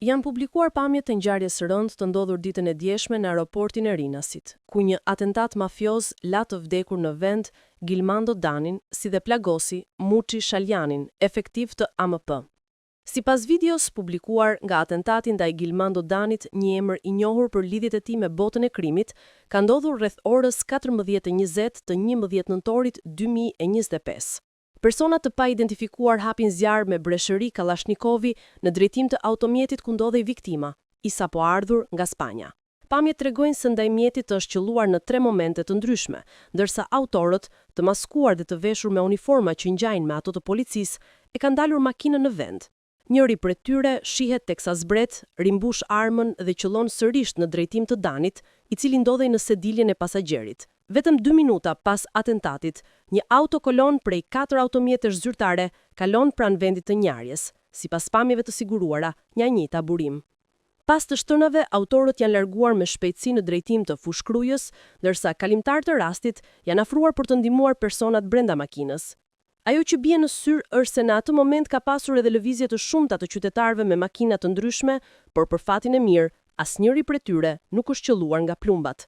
Janë publikuar pamjet të ngjarjes së rëndë të ndodhur ditën e djeshme në aeroportin e Rinasit, ku një atentat mafioz la të vdekur në vend Gilmando Danin, si dhe plagosi Muçi Shaljanin, efektiv të AMP. Sipas videos publikuar nga atentati ndaj Gilmando Danit, një emër i njohur për lidhjet e tij me botën e krimit, ka ndodhur rreth orës 14:20 të 11 nëntorit 2025. Persona të pa identifikuar hapin zjarr me breshëri Kallashnikovi në drejtim të automjetit ku ndodhej viktima, i sapo ardhur nga Spanja. Pamjet tregojnë se ndaj mjetit është qelluar në 3 momente të ndryshme, ndërsa autorët, të maskuar dhe të veshur me uniforma që ngjajnë me ato të policisë, e kanë dalur makinën në vend. Njëri prej tyre shihet teksa zbret, rimbush armën dhe qëllon sërish në drejtim të Danit, i cili ndodhej në sediljen e pasagjerit. Vetëm 2 minuta pas atentatit, një autokolon prej 4 automjetesh zyrtare kalon pranë vendit të ngjarjes, sipas pamjeve të siguruara, nga një taburim. Pas të shtënave, autorët janë larguar me shpejtësi në drejtim të fushkrujës, ndërsa kalimtarët të rastit janë afruar për të ndihmuar personat brenda makinës. Ajo që bie në syr është se në atë moment ka pasur edhe lëvizje të shumta të qytetarëve me makina të ndryshme, por për fatin e mirë, asnjëri prej tyre nuk është qelluar nga plumbat.